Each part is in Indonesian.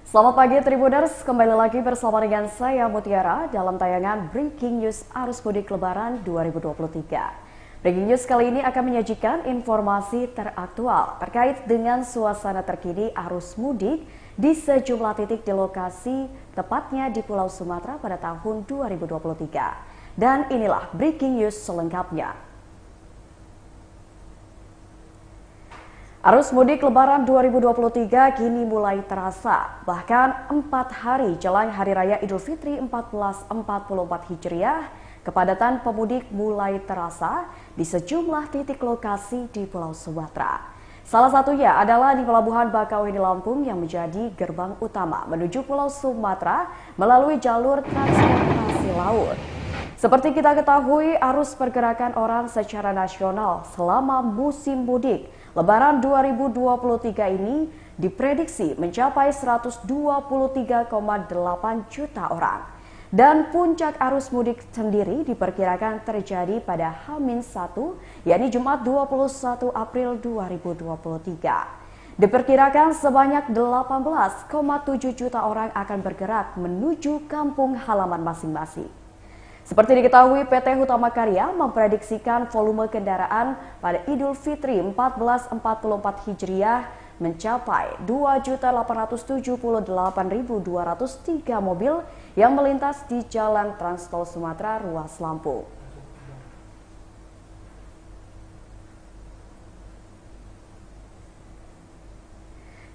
Selamat pagi Tribuners, kembali lagi bersama dengan saya Mutiara dalam tayangan Breaking News Arus Mudik Lebaran 2023. Breaking News kali ini akan menyajikan informasi teraktual terkait dengan suasana terkini arus mudik di sejumlah titik di lokasi, tepatnya di Pulau Sumatera pada tahun 2023. Dan inilah Breaking News selengkapnya. Arus mudik Lebaran 2023 kini mulai terasa. Bahkan 4 hari jelang Hari Raya Idul Fitri 1444 Hijriah, kepadatan pemudik mulai terasa di sejumlah titik lokasi di Pulau Sumatera. Salah satunya adalah di Pelabuhan Bakauheni Lampung yang menjadi gerbang utama menuju Pulau Sumatera melalui jalur transportasi laut. Seperti kita ketahui, arus pergerakan orang secara nasional selama musim mudik Lebaran 2023 ini diprediksi mencapai 123,8 juta orang. Dan puncak arus mudik sendiri diperkirakan terjadi pada H-1, yakni Jumat 21 April 2023. Diperkirakan sebanyak 18,7 juta orang akan bergerak menuju kampung halaman masing-masing. Seperti diketahui, PT Hutama Karya memprediksikan volume kendaraan pada Idul Fitri 1444 Hijriah mencapai 2.878.203 mobil yang melintas di Jalan Trans Tol Sumatera ruas Lampung.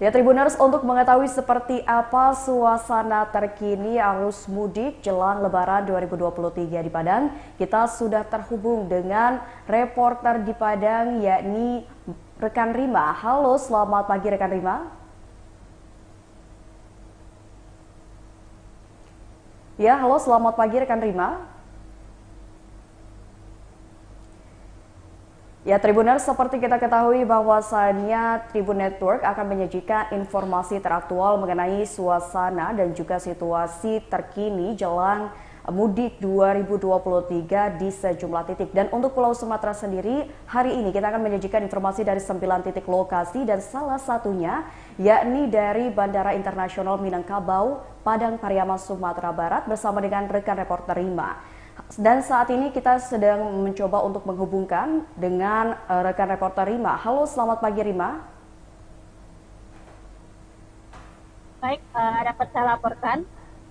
Ya Tribuners, untuk mengetahui seperti apa suasana terkini arus mudik jelang Lebaran 2023 di Padang, kita sudah terhubung dengan reporter di Padang yakni rekan Rima. Halo, selamat pagi rekan Rima. Ya, halo, selamat pagi rekan Rima. Ya Tribuners, seperti kita ketahui bahwasannya Tribun Network akan menyajikan informasi teraktual mengenai suasana dan juga situasi terkini jelang mudik 2023 di sejumlah titik. Dan untuk Pulau Sumatera sendiri, hari ini kita akan menyajikan informasi dari 9 titik lokasi dan salah satunya yakni dari Bandara Internasional Minangkabau, Padang Pariaman, Sumatera Barat bersama dengan rekan reporter Rima. Dan saat ini kita sedang mencoba untuk menghubungkan dengan rekan reporter Rima. Halo, selamat pagi Rima. Baik, dapat saya laporkan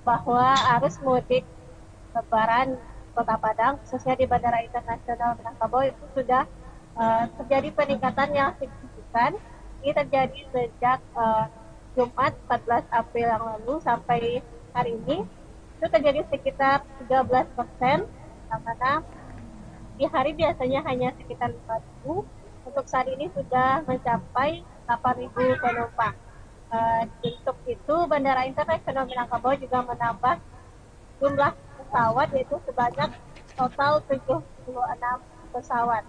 bahwa arus mudik Lebaran Kota Padang, khususnya di Bandara Internasional Minangkabau itu sudah terjadi peningkatan yang signifikan. Ini terjadi sejak Jumat 14 April yang lalu sampai hari ini. Itu terjadi sekitar 13%, karena di hari biasanya hanya sekitar 5.000, untuk saat ini sudah mencapai 8.000 penumpang. Untuk itu, Bandara Internasional Minangkabau juga menambah jumlah pesawat, yaitu sebanyak total 76 pesawat.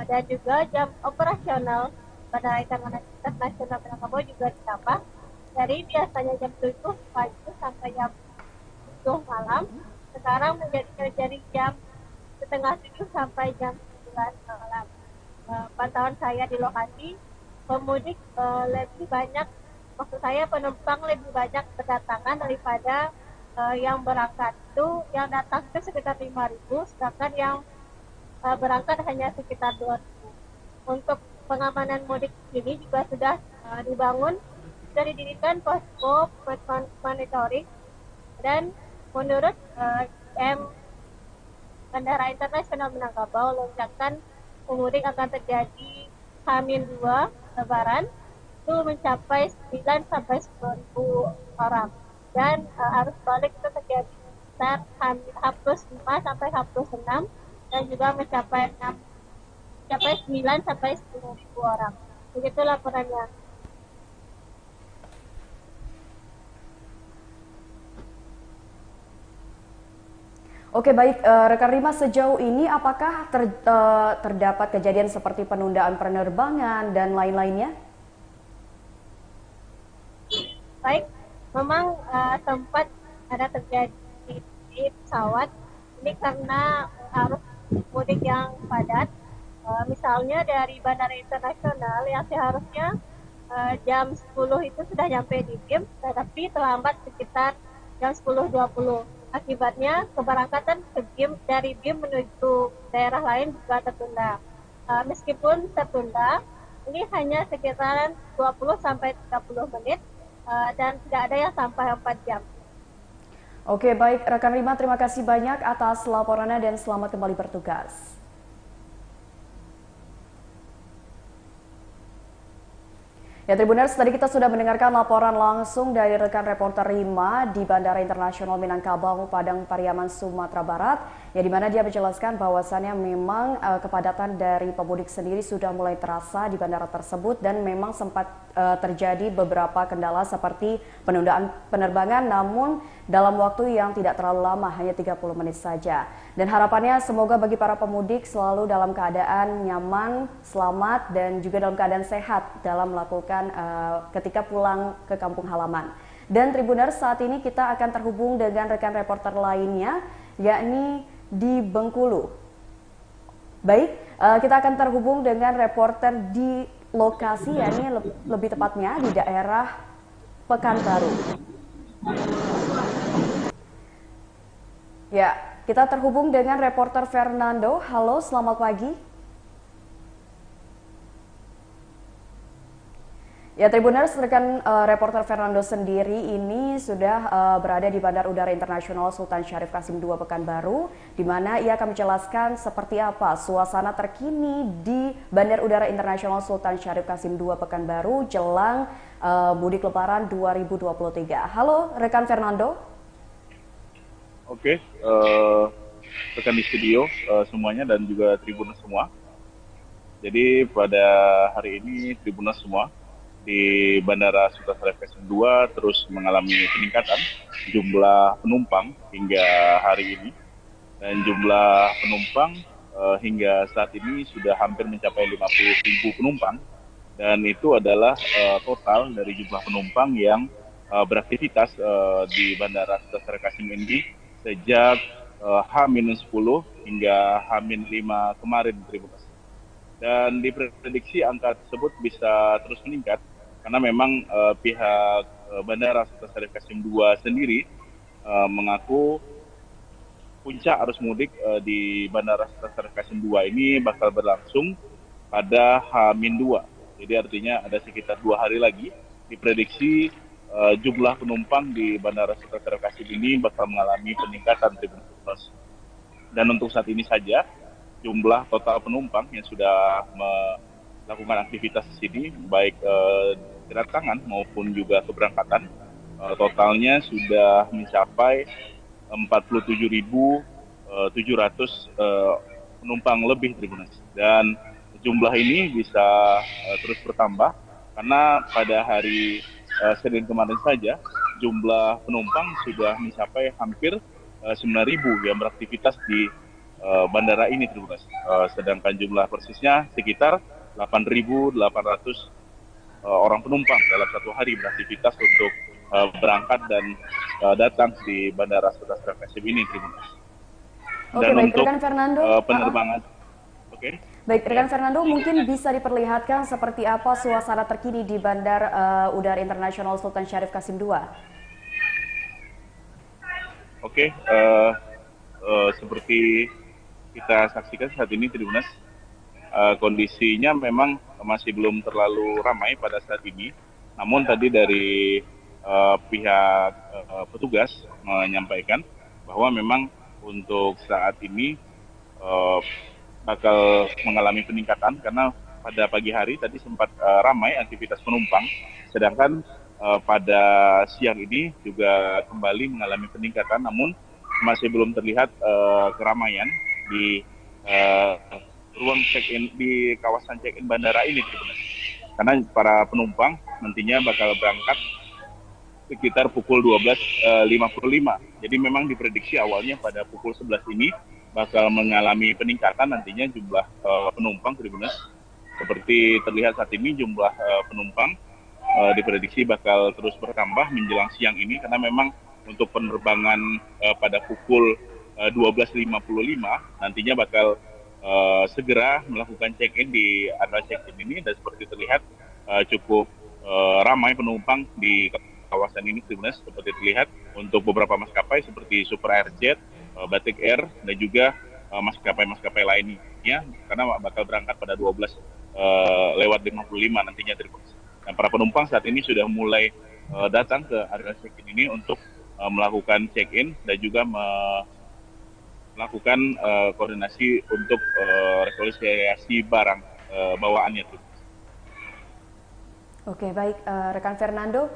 Dan juga jam operasional Bandara Internasional Minangkabau juga ditambah dari biasanya jam 7 pagi sampai jam malam, sekarang menjadi jam setengah 7 sampai jam 9 malam. Pantauan saya di lokasi, pemudik lebih banyak, maksud saya penumpang lebih banyak berdatangan daripada yang berangkat. Itu yang datang itu sekitar 5.000, sedangkan yang berangkat hanya sekitar 2.000. Untuk pengamanan mudik ini juga sudah dibangun, sudah didirikan posko monitoring, dan menurut Bandara Internasional Minangkabau, lonjakan pemudik akan terjadi H-2 Lebaran itu mencapai 9 sampai 10.000 orang, dan arus balik itu terjadi sekitar H+5 sampai H+6 dan juga mencapai 9 sampai 10.000 orang. Begitu laporannya. Oke baik, rekan Rima, sejauh ini apakah terdapat kejadian seperti penundaan penerbangan dan lain-lainnya? Baik, memang sempat ada terjadi di pesawat ini karena arus mudik yang padat. Misalnya dari Bandara Internasional yang seharusnya jam 10 itu sudah nyampe di BIM, tetapi terlambat sekitar jam 10.20. Akibatnya keberangkatan ke BIM dari BIM menuju daerah lain juga tertunda. Meskipun tertunda, ini hanya sekitaran 20 sampai 30 menit dan tidak ada yang sampai 4 jam. Oke, baik rekan Rima, terima kasih banyak atas laporannya dan selamat kembali bertugas. Ya Tribuners, tadi kita sudah mendengarkan laporan langsung dari rekan reporter Rima di Bandara Internasional Minangkabau, Padang Pariaman, Sumatera Barat, ya di mana dia menjelaskan bahwasannya memang kepadatan dari pemudik sendiri sudah mulai terasa di bandara tersebut dan memang sempat terjadi beberapa kendala seperti penundaan penerbangan, namun dalam waktu yang tidak terlalu lama, hanya 30 menit saja. Dan harapannya semoga bagi para pemudik selalu dalam keadaan nyaman, selamat, dan juga dalam keadaan sehat dalam melakukan ketika pulang ke kampung halaman. Dan Tribuners, saat ini kita akan terhubung dengan rekan reporter lainnya, yakni di Bengkulu. Baik, kita akan terhubung dengan reporter di lokasi, yakni lebih tepatnya di daerah Pekanbaru. Ya, kita terhubung dengan reporter Fernando. Halo, selamat pagi. Ya Tribuners, rekan reporter Fernando sendiri ini sudah berada di Bandar Udara Internasional Sultan Syarif Qasim II Pekanbaru, di mana ia akan menjelaskan seperti apa suasana terkini di Bandar Udara Internasional Sultan Syarif Qasim II Pekanbaru jelang mudik Lebaran 2023. Halo rekan Fernando. Oke, rekan di studio semuanya dan juga Tribuners semua. Jadi pada hari ini Tribuners semua di Bandara Sultan Syarif Qasim II terus mengalami peningkatan jumlah penumpang hingga hari ini, dan jumlah penumpang hingga saat ini sudah hampir mencapai 50.000 penumpang, dan itu adalah total dari jumlah penumpang yang beraktivitas di Bandara Sultan Syarif Qasim ini sejak H-10 hingga H-5 kemarin, Tribuners. Dan diprediksi angka tersebut bisa terus meningkat karena memang pihak Bandara Sultan Syarif Qasim II sendiri mengaku puncak arus mudik di Bandara Sultan Syarif Qasim II ini bakal berlangsung pada H-2. Jadi artinya ada sekitar 2 hari lagi diprediksi jumlah penumpang di Bandara Sultan Syarif Qasim ini bakal mengalami peningkatan. Dan untuk saat ini saja jumlah total penumpang yang sudah melakukan aktivitas di sini, baik kedatangan maupun juga keberangkatan, totalnya sudah mencapai 47.700 penumpang lebih, Tribuners. Dan jumlah ini bisa terus bertambah karena pada hari Senin kemarin saja jumlah penumpang sudah mencapai hampir 9.000 yang beraktivitas di bandara ini, Tribuners. Sedangkan jumlah persisnya sekitar 8.800 orang penumpang dalam satu hari beraktivitas untuk berangkat dan datang di Bandara Sultan Syarif Qasim ini, Tribuners. Oke, baik, rekan Fernando. Penerbangan. Oke. Baik, rekan Fernando, mungkin bisa diperlihatkan seperti apa suasana terkini di Bandar Udara Internasional Sultan Syarif Qasim II. Oke, seperti kita saksikan saat ini, Tribuners, kondisinya memang masih belum terlalu ramai pada saat ini. Namun tadi dari pihak petugas menyampaikan bahwa memang untuk saat ini bakal mengalami peningkatan karena pada pagi hari tadi sempat ramai aktivitas penumpang, sedangkan pada siang ini juga kembali mengalami peningkatan, namun masih belum terlihat keramaian di ruang check-in di kawasan check-in bandara ini, karena para penumpang nantinya bakal berangkat sekitar pukul 12.55. Jadi memang diprediksi awalnya pada pukul 11 ini bakal mengalami peningkatan nantinya jumlah penumpang, Tribuners. Seperti terlihat saat ini jumlah penumpang diprediksi bakal terus bertambah menjelang siang ini, karena memang untuk penerbangan pada pukul 12.55 nantinya bakal segera melakukan check-in di area check-in ini, dan seperti terlihat cukup ramai penumpang di kawasan ini Tribuners seperti terlihat untuk beberapa maskapai seperti Super Airjet, Batik Air dan juga maskapai-maskapai lainnya karena bakal berangkat pada 12 lewat 55 nantinya Tribuners. Dan para penumpang saat ini sudah mulai datang ke area check-in ini untuk melakukan check-in dan juga melakukan koordinasi untuk rekonsiliasi barang bawaannya. Oke, baik rekan Fernando.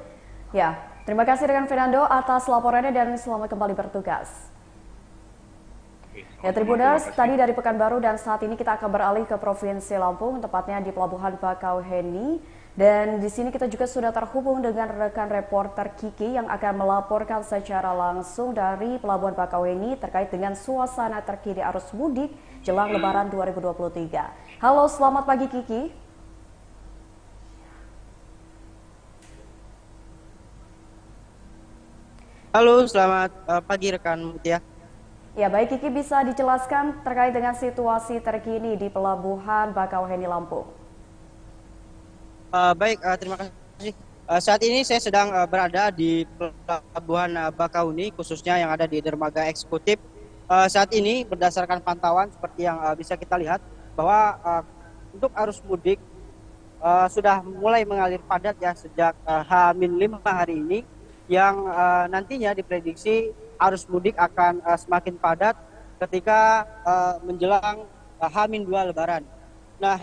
Ya, terima kasih rekan Fernando atas laporannya dan selamat kembali bertugas. Ya, Tribuners, tadi dari Pekanbaru dan saat ini kita akan beralih ke Provinsi Lampung, tepatnya di Pelabuhan Bakauheni. Dan di sini kita juga sudah terhubung dengan rekan reporter Kiki yang akan melaporkan secara langsung dari Pelabuhan Bakauheni terkait dengan suasana terkini arus mudik jelang Lebaran 2023. Halo, selamat pagi Kiki. Halo, selamat pagi rekan Mutia. Ya, baik Kiki, bisa dijelaskan terkait dengan situasi terkini di Pelabuhan Bakauheni Lampung. Terima kasih. Saat ini saya sedang berada di Pelabuhan Bakauheni, khususnya yang ada di dermaga eksekutif. Saat ini berdasarkan pantauan seperti yang bisa kita lihat bahwa untuk arus mudik sudah mulai mengalir padat ya sejak H-5 hari ini, yang nantinya diprediksi arus mudik akan semakin padat ketika menjelang H-2 Lebaran. Nah,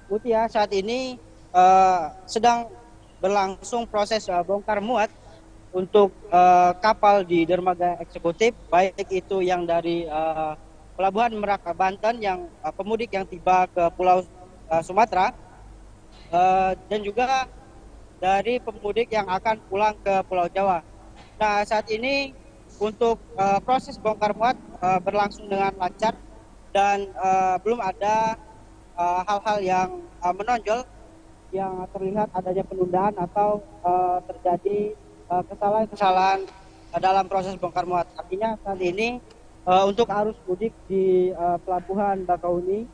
Mutia, saat ini sedang berlangsung proses bongkar muat untuk kapal di dermaga eksekutif, baik itu yang dari Pelabuhan Merak Banten yang pemudik yang tiba ke Pulau Sumatera dan juga dari pemudik yang akan pulang ke Pulau Jawa. Nah, saat ini untuk proses bongkar muat berlangsung dengan lancar dan belum ada hal-hal yang menonjol yang terlihat adanya penundaan atau terjadi kesalahan-kesalahan dalam proses bongkar muat. Artinya saat ini untuk arus mudik di Pelabuhan Bakauheni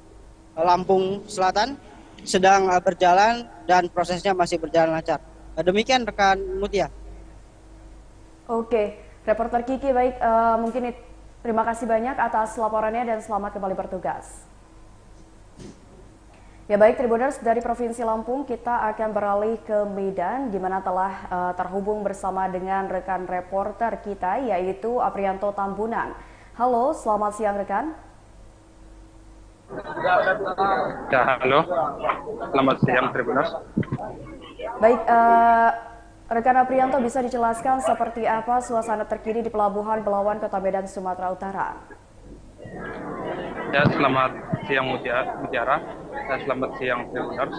Lampung Selatan sedang berjalan dan prosesnya masih berjalan lancar. Demikian rekan Mutia. Oke, reporter Kiki, baik, terima kasih banyak atas laporannya dan selamat kembali bertugas. Ya baik, Tribuners, dari Provinsi Lampung kita akan beralih ke Medan, di mana telah terhubung bersama dengan rekan reporter kita, yaitu Aprianto Tambunan. Halo, selamat siang rekan. Ya, halo. Selamat siang, Tribuners. Baik, rekan Aprianto, bisa dijelaskan seperti apa suasana terkini di Pelabuhan Belawan, Kota Medan, Sumatera Utara? Ya, selamat siang Mutiara dan selamat siang Tribuners.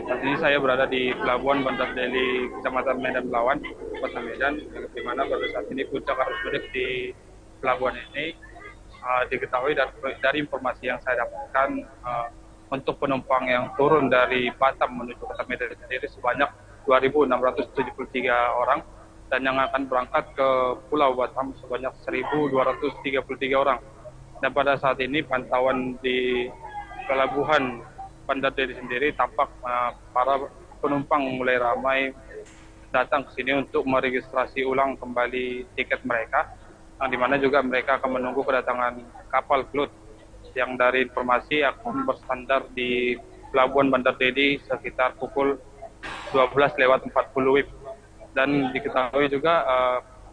Saat ini saya berada di Pelabuhan Bandar Deli, Kecamatan Medan Belawan, Kota Medan, di mana pada saat ini puncak arus mudik di pelabuhan ini diketahui dari informasi yang saya dapatkan untuk penumpang yang turun dari Batam menuju Kota Medan sendiri sebanyak 2.673 orang dan yang akan berangkat ke Pulau Batam sebanyak 1.233 orang. Dan pada saat ini pantauan di Pelabuhan Bandar Deli sendiri tampak para penumpang mulai ramai datang ke sini untuk meregistrasi ulang kembali tiket mereka, yang dimana juga mereka akan menunggu kedatangan kapal flut yang dari informasi akan bersandar di Pelabuhan Bandar Deli sekitar pukul 12:40 WIB. Dan diketahui juga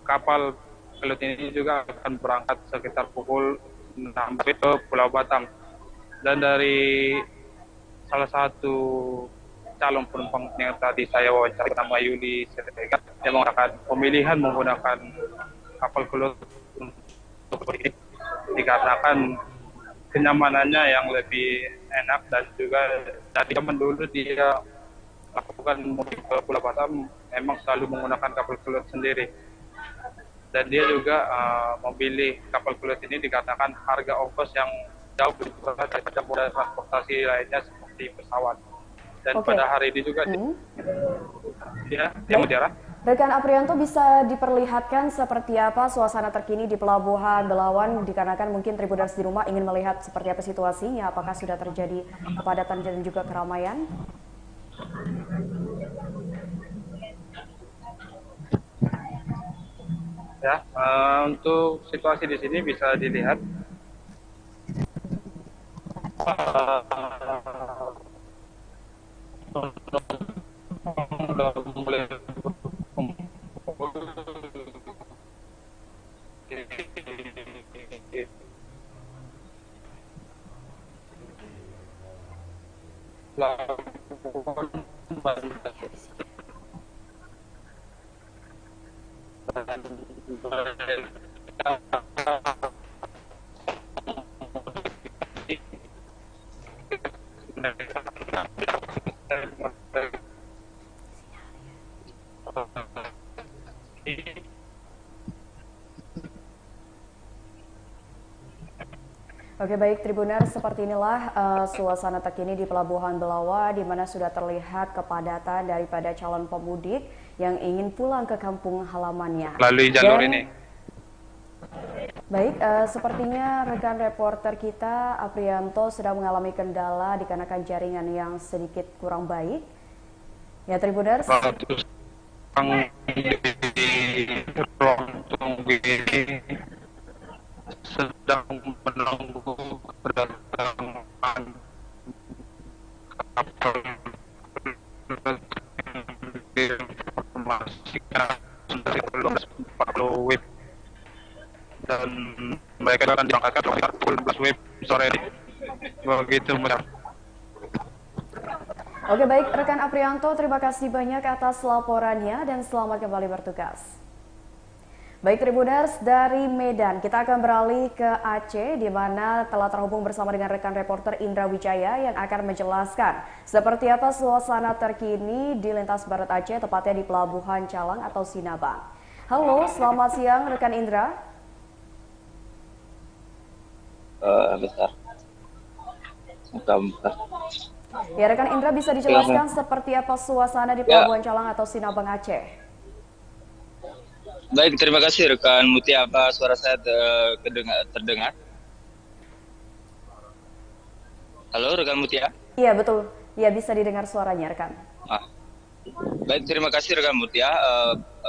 kapal flut ini juga akan berangkat sekitar pukul 6 WIB ke Pulau Batam. Dan dari salah satu calon penumpang yang tadi saya wawancara, nama Yuli Siregar, yang mengatakan pemilihan menggunakan kapal flut untuk ini dikarenakan kenyamanannya yang lebih enak dan juga dari zaman dulu dia lakukan mudik ke Pulau Batam memang selalu menggunakan kapal flut sendiri. Dan dia juga memilih kapal flut ini dikarenakan harga ongkos yang jauh lebih murah daripada moda transportasi lainnya seperti pesawat. Dan pada hari ini juga ya Mutiara. Rekan Aprianto, bisa diperlihatkan seperti apa suasana terkini di Pelabuhan Belawan, dikarenakan mungkin Tribuners di rumah ingin melihat seperti apa situasinya, apakah sudah terjadi kepadatan dan juga keramaian? Ya, untuk situasi di sini bisa dilihat udah mulai Pelabuhan Bandar Oke baik Tribuners, seperti inilah suasana terkini di Pelabuhan Belawa di mana sudah terlihat kepadatan daripada calon pemudik yang ingin pulang ke kampung halamannya. melalui jalur ini. Baik, sepertinya rekan reporter kita Aprianto sedang mengalami kendala dikarenakan jaringan yang sedikit kurang baik. Ya Tribuners. Terus di ruang tunggu ini sedang menunggu kedatangan kapal informasinya dari 12.40 WIB dan mereka akan diangkatkan sekitar pukul 12 WIB sore ini. Begitu mudah. Oke baik rekan Aprianto, terima kasih banyak atas laporannya dan selamat kembali bertugas. Baik Tribuners, dari Medan kita akan beralih ke Aceh di mana telah terhubung bersama dengan rekan reporter Indra Wijaya yang akan menjelaskan seperti apa suasana terkini di lintas barat Aceh, tepatnya di Pelabuhan Calang atau Sinabang. Halo, selamat siang rekan Indra. Bentar. Bentar. Ya rekan Indra, bisa dijelaskan seperti apa suasana di Pelabuhan Calang atau Sinabang Aceh? Baik, terima kasih rekan Muti. Apa suara saya terdengar? Halo rekan Muti ya? Iya betul, ya bisa didengar suaranya rekan. Baik, terima kasih rekan Muti ya.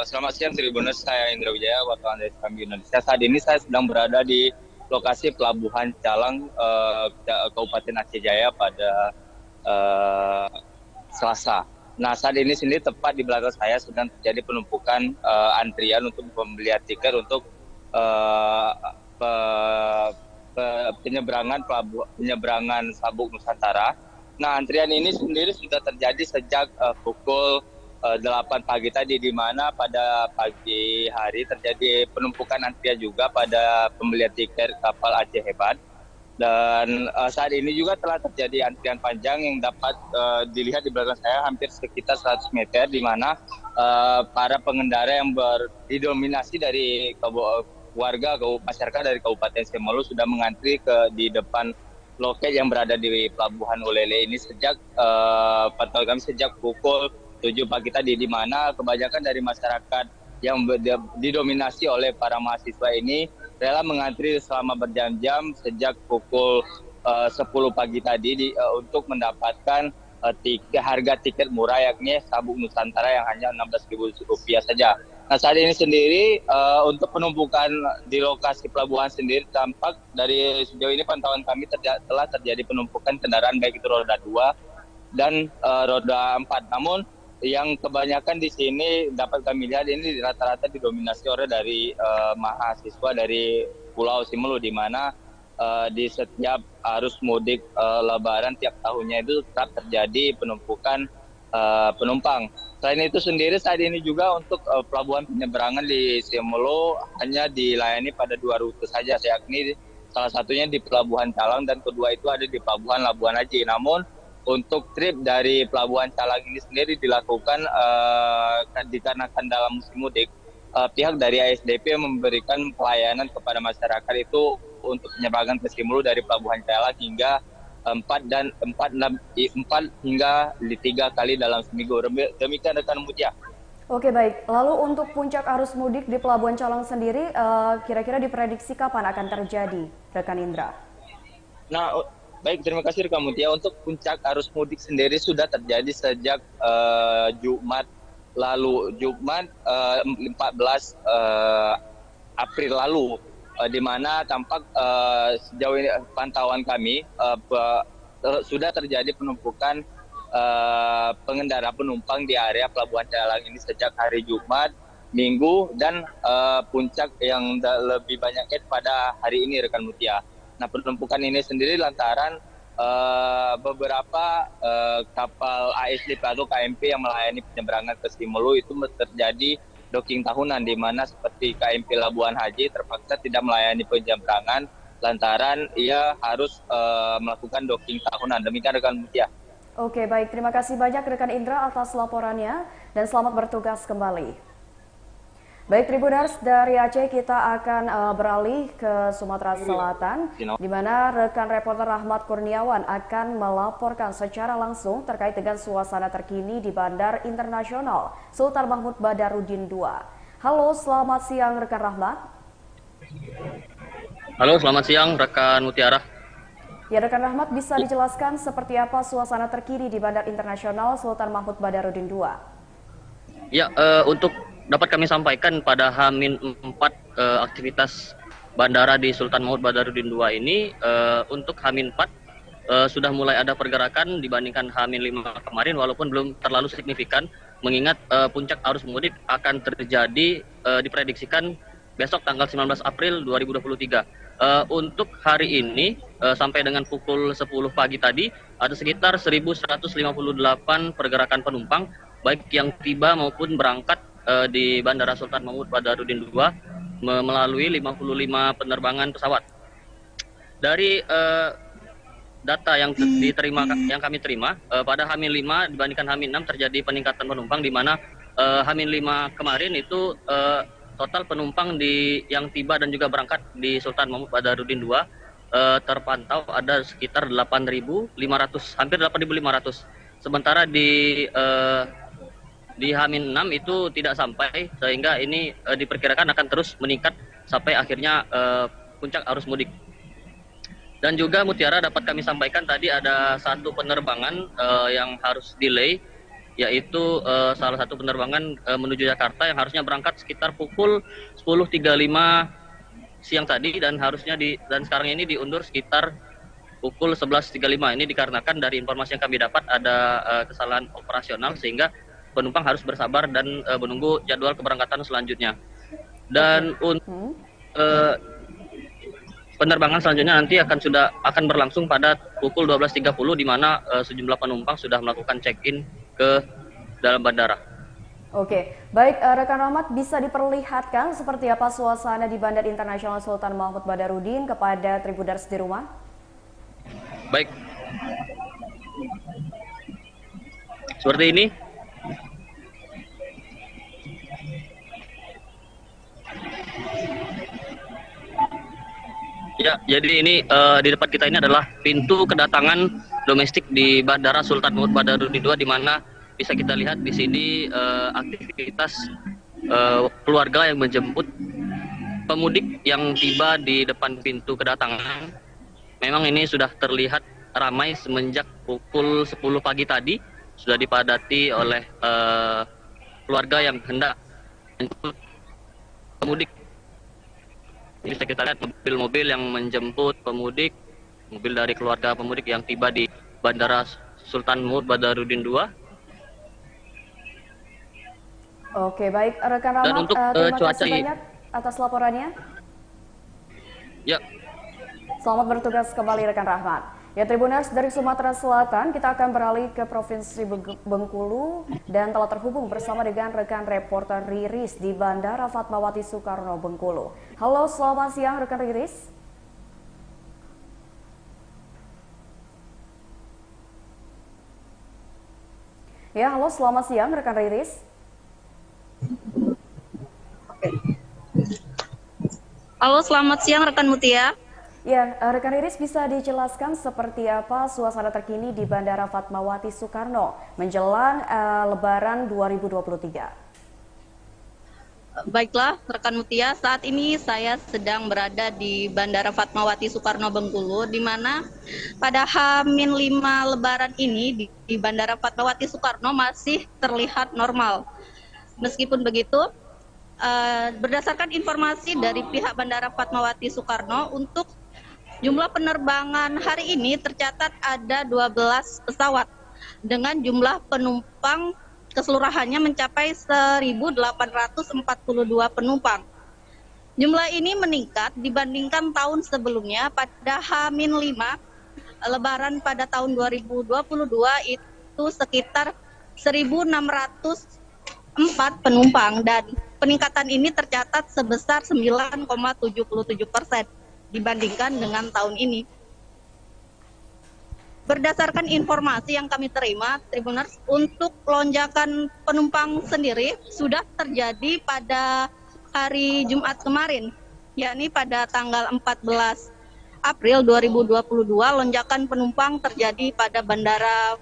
Selamat siang Tribuners, saya Indra Wijaya, wartawan dari Serambi Indonesia. Saat ini saya sedang berada di lokasi Pelabuhan Calang, Kabupaten Aceh Jaya pada Selasa. Nah, saat ini sendiri tepat di belakang saya sedang terjadi penumpukan antrian untuk pembelian tiket untuk penyeberangan Sabuk Nusantara. Nah, antrian ini sendiri sudah terjadi sejak pukul 8 pagi tadi, di mana pada pagi hari terjadi penumpukan antrian juga pada pembelian tiket kapal Aceh Hebat. Dan saat ini juga telah terjadi antrian panjang yang dapat dilihat di belakang saya hampir sekitar 100 meter, di mana para pengendara yang didominasi dari warga masyarakat dari Kabupaten Semolu sudah mengantri di depan loket yang berada di Pelabuhan Ulele ini sejak pantauan kami sejak pukul 7 pagi tadi, di mana kebanyakan dari masyarakat yang didominasi oleh para mahasiswa ini rela mengantri selama berjam-jam sejak pukul 10 pagi tadi untuk mendapatkan harga tiket murah, yakni Sabuk Nusantara yang hanya Rp16.000 saja. Nah, saat ini sendiri untuk penumpukan di lokasi pelabuhan sendiri tampak dari sejauh ini pantauan kami telah terjadi penumpukan kendaraan baik itu roda 2 dan roda 4. Namun yang kebanyakan di sini dapat kami lihat ini rata-rata didominasi oleh dari mahasiswa dari Pulau Simelu, di mana di setiap arus mudik Lebaran tiap tahunnya itu tetap terjadi penumpukan penumpang. Selain itu sendiri saat ini juga untuk pelabuhan penyeberangan di Simelu hanya dilayani pada 2 rute saja, yakni salah satunya di Pelabuhan Calang dan kedua itu ada di Pelabuhan Labuan Haji. Namun untuk trip dari Pelabuhan Calang ini sendiri dilakukan dikarenakan dalam musim mudik, pihak dari ASDP memberikan pelayanan kepada masyarakat itu untuk penyeberangan ke Simelu dari Pelabuhan Calang hingga 4 hingga 3 kali dalam seminggu. Demikian rekan Mutia. Oke baik, lalu untuk puncak arus mudik di Pelabuhan Calang sendiri kira-kira diprediksi kapan akan terjadi, rekan Indra? Nah, baik, terima kasih rekan Mutia. Untuk puncak arus mudik sendiri sudah terjadi sejak Jumat lalu, Jumat 14 April lalu, di mana tampak sejauh ini pantauan kami sudah terjadi penumpukan pengendara penumpang di area Pelabuhan Calang ini sejak hari Jumat, Minggu, dan puncak yang lebih banyaknya pada hari ini, rekan Mutia. Nah, penumpukan ini sendiri lantaran beberapa kapal ASDP atau KMP yang melayani penyeberangan ke Simelu itu terjadi docking tahunan, di mana seperti KMP Labuan Haji terpaksa tidak melayani penyeberangan lantaran ia harus melakukan docking tahunan. Demikian rekan Mutia. Oke, baik. Terima kasih banyak rekan Indra atas laporannya dan selamat bertugas kembali. Baik Tribuners, dari Aceh kita akan beralih ke Sumatera Selatan, di mana rekan reporter Rahmat Kurniawan akan melaporkan secara langsung terkait dengan suasana terkini di Bandar Internasional Sultan Mahmud Badarudin II. Halo, selamat siang rekan Rahmat. Halo, selamat siang rekan Mutiara. Ya, rekan Rahmat, bisa dijelaskan seperti apa suasana terkini di Bandar Internasional Sultan Mahmud Badarudin II? Ya, untuk dapat kami sampaikan pada H-4 aktivitas bandara di Sultan Mahmud Badarudin II ini, untuk H-4 sudah mulai ada pergerakan dibandingkan H-5 kemarin, walaupun belum terlalu signifikan, mengingat puncak arus mudik akan terjadi diprediksikan besok tanggal 19 April 2023. Untuk hari ini sampai dengan pukul 10 pagi tadi ada sekitar 1.158 pergerakan penumpang, baik yang tiba maupun berangkat di Bandara Sultan Mahmud Badarudin II melalui 55 penerbangan pesawat. Dari data yang kami terima pada H-5 dibandingkan H-6 terjadi peningkatan penumpang, di mana H-5 kemarin itu total penumpang yang tiba dan juga berangkat di Sultan Mahmud Badarudin II terpantau ada sekitar 8.500, hampir 8.500. Sementara di H-6 itu tidak sampai, sehingga ini diperkirakan akan terus meningkat sampai akhirnya puncak arus mudik. Dan juga Mutiara, dapat kami sampaikan tadi ada satu penerbangan yang harus delay, yaitu salah satu penerbangan menuju Jakarta yang harusnya berangkat sekitar pukul 10.35 siang tadi, dan sekarang ini diundur sekitar pukul 11.35. Ini dikarenakan dari informasi yang kami dapat ada kesalahan operasional, sehingga penumpang harus bersabar dan menunggu jadwal keberangkatan selanjutnya. Dan untuk penerbangan selanjutnya nanti akan berlangsung pada pukul 12.30, di mana sejumlah penumpang sudah melakukan check-in ke dalam bandara. Oke, baik rekan Rahmat, bisa diperlihatkan seperti apa suasana di Bandar Internasional Sultan Mahmud Badarudin kepada Tribuners di rumah? Baik. Seperti ini. Ya, jadi ini di depan kita ini adalah pintu kedatangan domestik di Bandara Sultan Mahmud Badarudin II, di mana bisa kita lihat di sini aktivitas keluarga yang menjemput pemudik yang tiba di depan pintu kedatangan. Memang ini sudah terlihat ramai semenjak pukul 10 pagi tadi, sudah dipadati oleh keluarga yang hendak menjemput pemudik. Bisa kita lihat mobil-mobil yang menjemput pemudik, mobil dari keluarga pemudik yang tiba di Bandara Sultan Mahmud Badarudin II. Oke, baik rekan Rahmat, terima kasih banyak atas laporannya. Ya. Selamat bertugas kembali rekan Rahmat. Ya, Tribuners, dari Sumatera Selatan kita akan beralih ke Provinsi Bengkulu dan telah terhubung bersama dengan rekan reporter Riris di Bandara Fatmawati Soekarno Bengkulu. Halo, selamat siang rekan Riris. Ya, halo, selamat siang rekan Riris. Halo, selamat siang rekan Mutia. Ya, rekan Riris, bisa dijelaskan seperti apa suasana terkini di Bandara Fatmawati Soekarno menjelang Lebaran 2023? Baiklah, rekan Mutia, saat ini saya sedang berada di Bandara Fatmawati Soekarno Bengkulu, di mana pada H-5 Lebaran ini di Bandara Fatmawati Soekarno masih terlihat normal. Meskipun begitu, berdasarkan informasi dari pihak Bandara Fatmawati Soekarno, untuk jumlah penerbangan hari ini tercatat ada 12 pesawat dengan jumlah penumpang keseluruhannya mencapai 1.842 penumpang. Jumlah ini meningkat dibandingkan tahun sebelumnya. Pada H-5 Lebaran pada tahun 2022 itu sekitar 1.604 penumpang, dan peningkatan ini tercatat sebesar 9,77% dibandingkan dengan tahun ini. Berdasarkan informasi yang kami terima, Tribuners, untuk lonjakan penumpang sendiri sudah terjadi pada hari Jumat kemarin, yakni pada tanggal 14 April 2022, lonjakan penumpang terjadi pada Bandara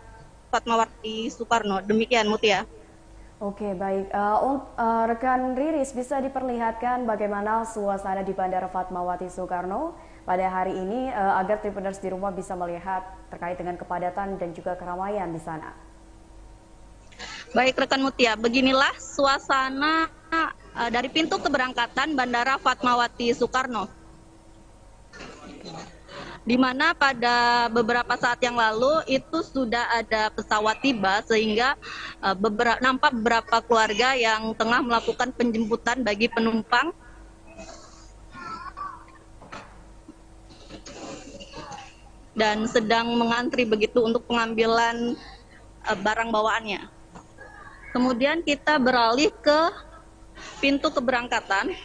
Fatmawati Soekarno. Demikian, Mutia. Oke, baik. Rekan Riris, bisa diperlihatkan bagaimana suasana di Bandara Fatmawati Soekarno pada hari ini agar Tribuners di rumah bisa melihat terkait dengan kepadatan dan juga keramaian di sana. Baik, rekan Mutia, beginilah suasana dari pintu keberangkatan Bandara Fatmawati Soekarno, di mana pada beberapa saat yang lalu itu sudah ada pesawat tiba, sehingga nampak beberapa keluarga yang tengah melakukan penjemputan bagi penumpang dan sedang mengantri begitu untuk pengambilan barang bawaannya. Kemudian kita beralih ke pintu keberangkatan.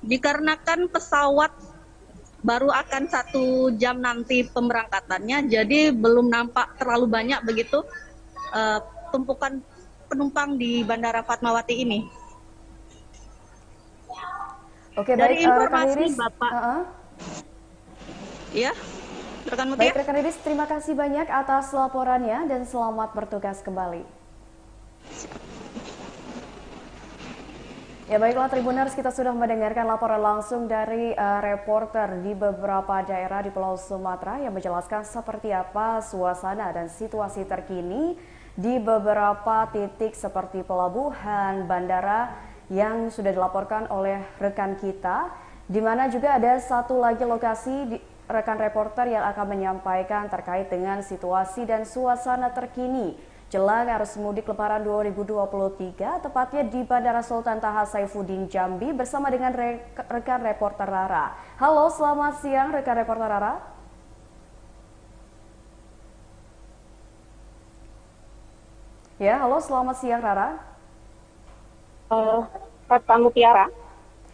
Dikarenakan pesawat baru akan 1 jam nanti pemberangkatannya, jadi belum nampak terlalu banyak begitu tumpukan penumpang di Bandara Fatmawati ini. Oke, dari baik, informasi rekan Riris, Bapak. Ya, rekan Mutia. baik, rekan Riris, terima kasih banyak atas laporannya dan selamat bertugas kembali. Ya, baiklah Tribuners, kita sudah mendengarkan laporan langsung dari reporter di beberapa daerah di Pulau Sumatera yang menjelaskan seperti apa suasana dan situasi terkini di beberapa titik seperti pelabuhan, bandara yang sudah dilaporkan oleh rekan kita, di mana juga ada satu lagi lokasi rekan reporter yang akan menyampaikan terkait dengan situasi dan suasana terkini jelang arus mudik Lebaran 2023, tepatnya di Bandara Sultan Taha Saifuddin Jambi bersama dengan rekan reporter Rara. Halo, selamat siang rekan reporter Rara. Ya, halo, selamat siang Rara. Rekan Mutiara.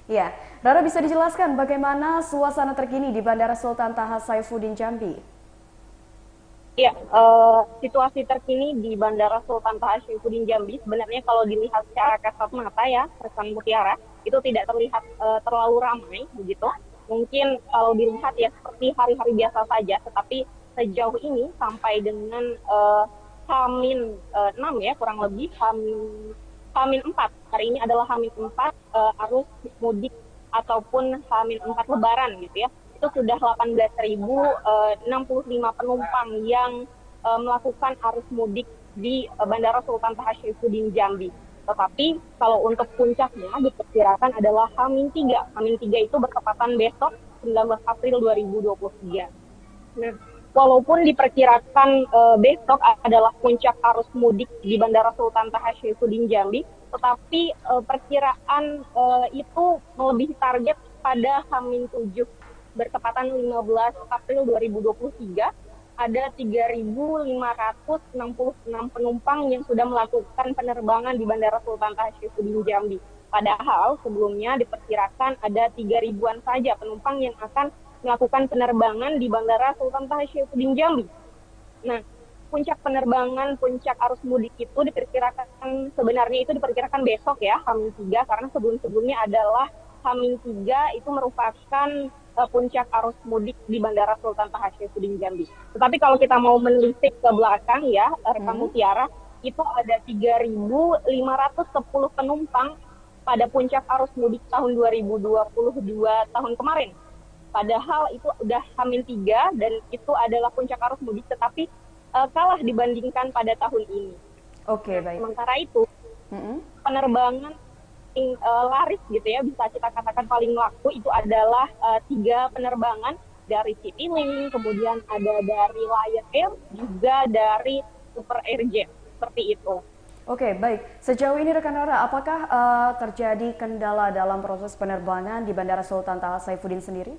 Ya, Rara bisa dijelaskan bagaimana suasana terkini di Bandara Sultan Taha Saifuddin Jambi? Ya, situasi terkini di Bandara Sultan Taha Saifuddin Jambi sebenarnya kalau dilihat secara kasat mata ya, rekan Mutiara, itu tidak terlihat terlalu ramai begitu. Mungkin kalau dilihat ya seperti hari-hari biasa saja, tetapi sejauh ini sampai dengan H-6 ya, kurang lebih H-4. Hari ini adalah H-4 arus mudik ataupun H-4 Lebaran gitu ya. Itu sudah 18.065 penumpang yang melakukan arus mudik di Bandara Sultan Taha Saifuddin Jambi. Tetapi kalau untuk puncaknya diperkirakan adalah H-3. H-3 itu bertepatan besok 19 April 2023. Nah, walaupun diperkirakan besok adalah puncak arus mudik di Bandara Sultan Taha Saifuddin Jambi, tetapi perkiraan itu melebihi target pada H-7 bertepatan 15 April 2023, ada 3.566 penumpang yang sudah melakukan penerbangan di Bandara Sultan Taha Saifuddin Jambi. Padahal sebelumnya diperkirakan ada 3.000-an saja penumpang yang akan melakukan penerbangan di Bandara Sultan Taha Saifuddin Jambi. Nah, puncak penerbangan, puncak arus mudik itu diperkirakan, sebenarnya itu diperkirakan besok ya, H-3, karena sebelum-sebelumnya adalah H-3 itu merupakan puncak arus mudik di Bandara Sultan Taha Saifuddin Jambi. Tetapi kalau kita mau menelisik ke belakang ya, rekan Mutiara, itu ada 3.510 penumpang pada puncak arus mudik tahun 2022 tahun kemarin. Padahal itu udah H-3 dan itu adalah puncak arus mudik, tetapi kalah dibandingkan pada tahun ini. Oke, baik. Sementara itu, penerbangan laris gitu ya, bisa kita katakan paling laku itu adalah 3 penerbangan dari Citylink, kemudian ada dari Lion Air, juga dari Super Airjet, seperti itu. Oke, baik. Sejauh ini rekan Rara, apakah terjadi kendala dalam proses penerbangan di Bandara Sultan Taha Saifuddin sendiri?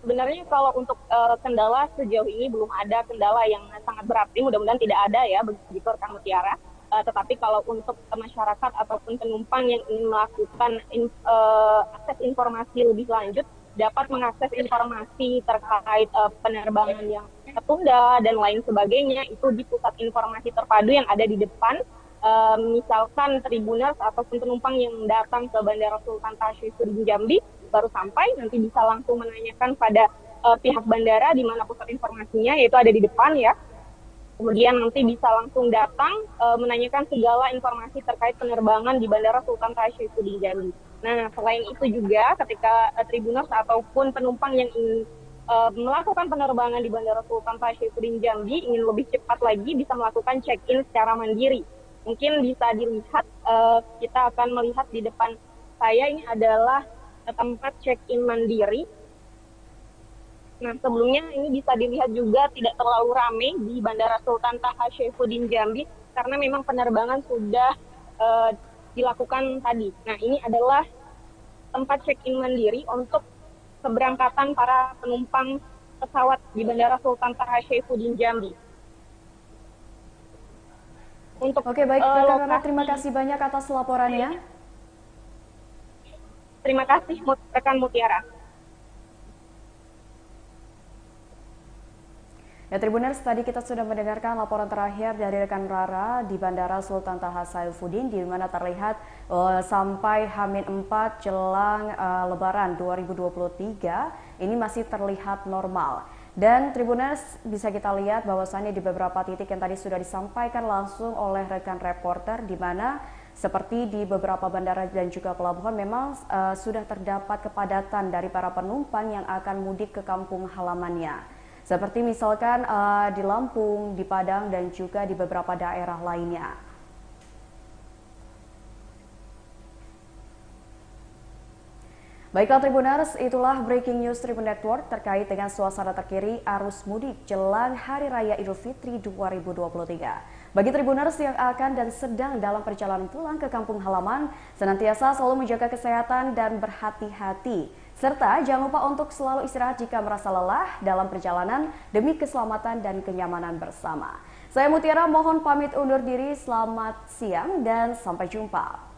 Sebenarnya kalau untuk kendala sejauh ini belum ada kendala yang sangat berarti, mudah-mudahan tidak ada ya, begitu rekan Mutiara. Tetapi kalau untuk masyarakat ataupun penumpang yang ingin melakukan akses informasi lebih lanjut, dapat mengakses informasi terkait penerbangan yang tertunda dan lain sebagainya, itu di pusat informasi terpadu yang ada di depan. Misalkan Tribuners ataupun penumpang yang datang ke Bandara Sultan Taha Saifuddin Jambi baru sampai, nanti bisa langsung menanyakan pada pihak bandara di mana pusat informasinya, yaitu ada di depan ya. Kemudian nanti bisa langsung datang menanyakan segala informasi terkait penerbangan di Bandara Sultan Taha Saifuddin Jambi. Nah, selain itu juga ketika Tribuners ataupun penumpang yang ingin melakukan penerbangan di Bandara Sultan Taha Saifuddin Jambi ingin lebih cepat lagi, bisa melakukan check-in secara mandiri. Mungkin bisa dilihat, kita akan melihat di depan saya ini adalah tempat check-in mandiri. Nah, sebelumnya ini bisa dilihat juga tidak terlalu ramai di Bandara Sultan Taha Saifuddin Jambi karena memang penerbangan sudah dilakukan tadi. Nah, ini adalah tempat check-in mandiri untuk keberangkatan para penumpang pesawat di Bandara Sultan Taha Saifuddin Jambi. Oke, baik rekan Rara, terima kasih banyak atas laporannya. Terima kasih rekan Mutiara. Ya, Tribuners, tadi kita sudah mendengarkan laporan terakhir dari rekan Rara di Bandara Sultan Taha Saifuddin, di mana terlihat sampai H-4 jelang Lebaran 2023 ini masih terlihat normal. Dan Tribuners, bisa kita lihat bahwasannya di beberapa titik yang tadi sudah disampaikan langsung oleh rekan reporter, di mana seperti di beberapa bandara dan juga pelabuhan memang sudah terdapat kepadatan dari para penumpang yang akan mudik ke kampung halamannya. Seperti misalkan di Lampung, di Padang, dan juga di beberapa daerah lainnya. Baiklah Tribuners, itulah breaking news Tribun Network terkait dengan suasana terkini arus mudik jelang Hari Raya Idul Fitri 2023. Bagi Tribuners yang akan dan sedang dalam perjalanan pulang ke kampung halaman, senantiasa selalu menjaga kesehatan dan berhati-hati. Serta jangan lupa untuk selalu istirahat jika merasa lelah dalam perjalanan demi keselamatan dan kenyamanan bersama. Saya Mutiara mohon pamit undur diri, selamat siang dan sampai jumpa.